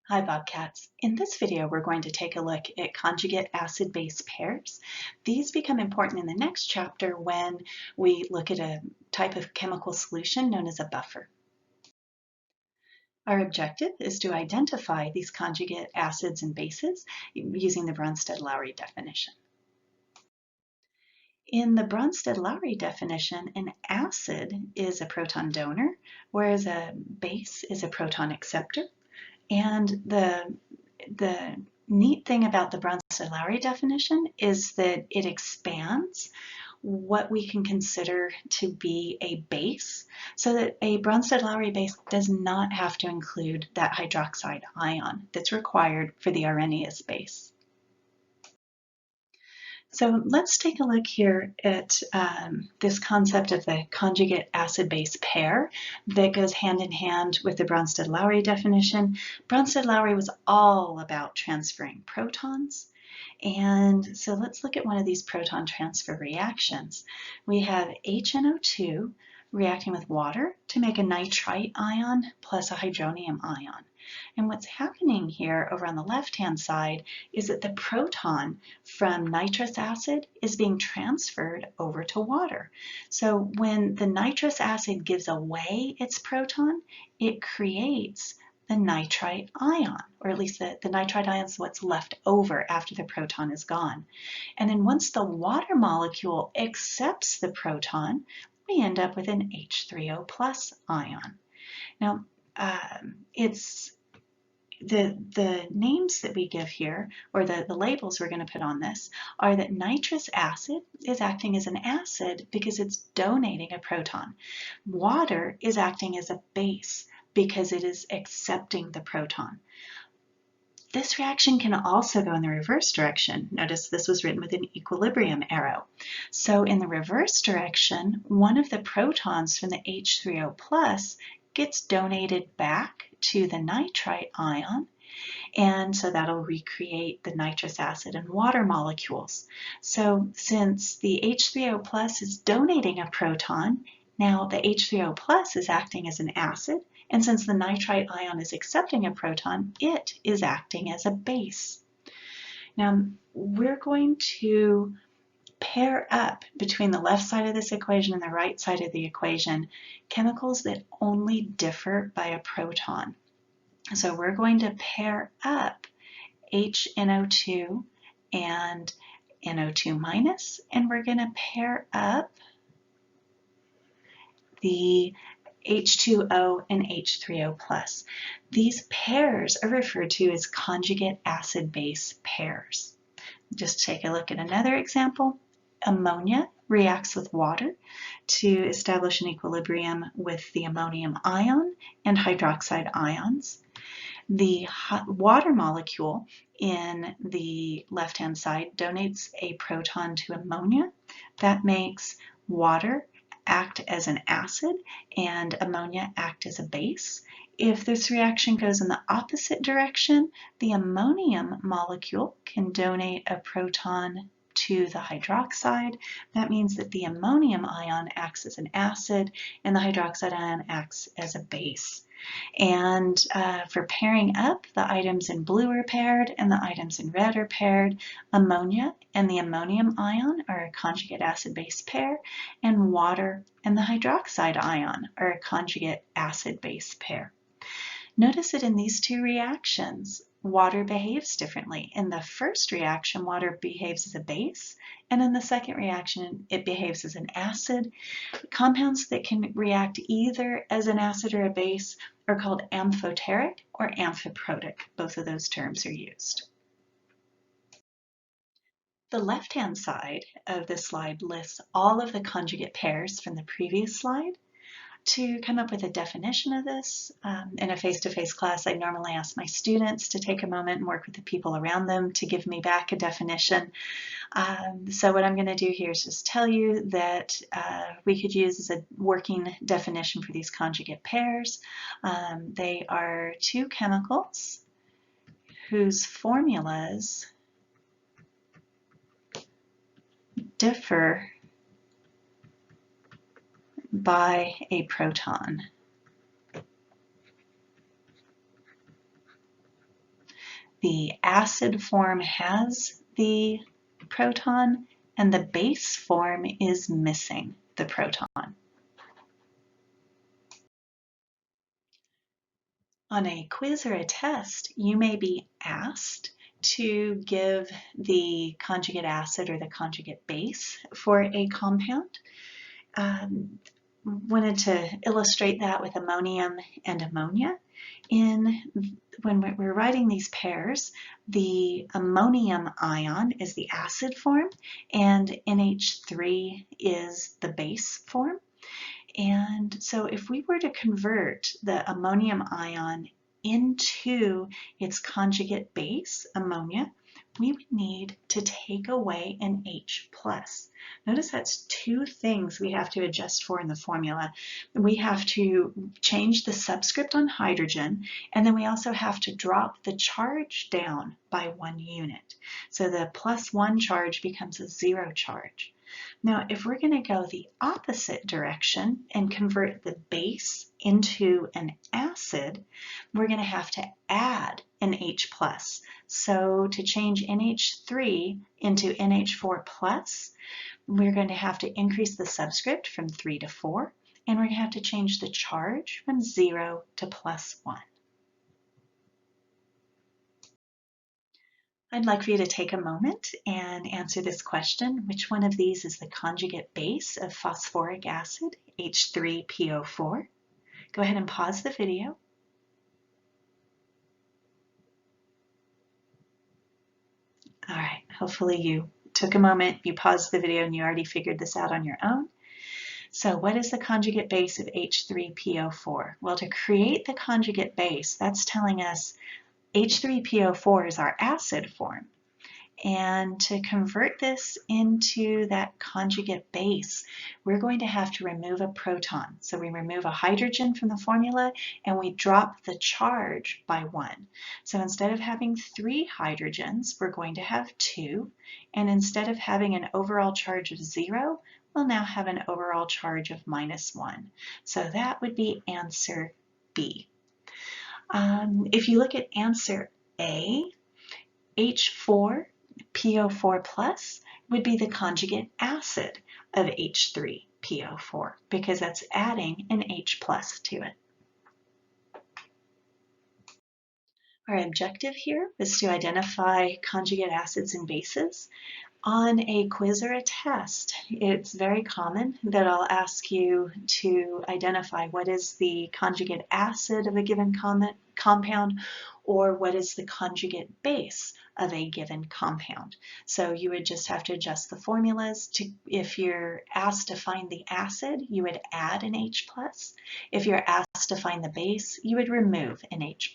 Hi Bobcats. In this video we're going to take a look at conjugate acid-base pairs. These become important in the next chapter when we look at a type of chemical solution known as a buffer. Our objective is to identify these conjugate acids and bases using the Bronsted-Lowry definition. In the Bronsted-Lowry definition, an acid is a proton donor, whereas a base is a proton acceptor. And the neat thing about the Bronsted-Lowry definition is that it expands what we can consider to be a base, so that a Bronsted-Lowry base does not have to include that hydroxide ion that's required for the Arrhenius base. So let's take a look here at this concept of the conjugate acid-base pair that goes hand in hand with the Bronsted-Lowry definition. Bronsted-Lowry was all about transferring protons. And so let's look at one of these proton transfer reactions. We have HNO2 reacting with water to make a nitrite ion plus a hydronium ion. And what's happening here over on the left-hand side is that the proton from nitrous acid is being transferred over to water. So when the nitrous acid gives away its proton, it creates the nitrite ion, or at least the nitrite ion is what's left over after the proton is gone. And then once the water molecule accepts the proton, we end up with an H3O plus ion. Now, it's the names that we give here, or the labels we're going to put on this, are that nitrous acid is acting as an acid because it's donating a proton. Water is acting as a base because it is accepting the proton. This reaction can also go in the reverse direction. Notice this was written with an equilibrium arrow. So in the reverse direction, one of the protons from the H3O plus gets donated back to the nitrite ion, and so that'll recreate the nitrous acid and water molecules. So since the H3O plus is donating a proton, now the H3O plus is acting as an acid, and since the nitrite ion is accepting a proton, it is acting as a base. Now we're going to pair up between the left side of this equation and the right side of the equation chemicals that only differ by a proton. So we're going to pair up HNO2 and NO2 minus, and we're going to pair up the H2O and H3O plus. These pairs are referred to as conjugate acid-base pairs. Just take a look at another example. Ammonia reacts with water to establish an equilibrium with the ammonium ion and hydroxide ions. The water molecule in the left-hand side donates a proton to ammonia. That makes water act as an acid and ammonia act as a base. If this reaction goes in the opposite direction, the ammonium molecule can donate a proton to the hydroxide. That means that the ammonium ion acts as an acid and the hydroxide ion acts as a base. And for pairing up, the items in blue are paired and the items in red are paired. Ammonia and the ammonium ion are a conjugate acid-base pair, and water and the hydroxide ion are a conjugate acid-base pair. Notice that in these two reactions, water behaves differently. In the first reaction, water behaves as a base, and in the second reaction, it behaves as an acid. Compounds that can react either as an acid or a base are called amphoteric or amphiprotic. Both of those terms are used. The left-hand side of this slide lists all of the conjugate pairs from the previous slide. To come up with a definition of this, in a face-to-face class, I normally ask my students to take a moment and work with the people around them to give me back a definition. So what I'm going to do here is just tell you that we could use as a working definition for these conjugate pairs. They are two chemicals whose formulas differ by a proton. the acid form has the proton and the base form is missing the proton. On a quiz or a test, you may be asked to give the conjugate acid or the conjugate base for a compound. Wanted to illustrate that with ammonium and ammonia. When we're writing these pairs, the ammonium ion is the acid form and NH3 is the base form. And so if we were to convert the ammonium ion into its conjugate base, ammonia, we would need to take away an H+. Notice that's two things we have to adjust for in the formula. We have to change the subscript on hydrogen, and then we also have to drop the charge down by 1 unit. So the +1 charge becomes a 0 charge. Now, if we're going to go the opposite direction and convert the base into an acid, we're going to have to add an H+. So to change NH3 into NH4+, we're going to have to increase the subscript from 3 to 4, and we're going to have to change the charge from 0 to +1. I'd like for you to take a moment and answer this question. Which one of these is the conjugate base of phosphoric acid, H3PO4? Go ahead and pause the video. All right, hopefully you took a moment, you paused the video, and you already figured this out on your own. So what is the conjugate base of H3PO4? Well, to create the conjugate base, that's telling us H3PO4 is our acid form. And to convert this into that conjugate base, we're going to have to remove a proton. So we remove a hydrogen from the formula and we drop the charge by 1. So instead of having 3 hydrogens, we're going to have 2. And instead of having an overall charge of 0, we'll now have an overall charge of -1. So that would be answer B. If you look at answer A, H4PO4+ would be the conjugate acid of H3PO4 because that's adding an H+ to it. Our objective here is to identify conjugate acids and bases. On a quiz or a test, it's very common that I'll ask you to identify what is the conjugate acid of a given compound or what is the conjugate base of a given compound. So you would just have to adjust the formulas. If you're asked to find the acid, you would add an H+. If you're asked to find the base, you would remove an H+.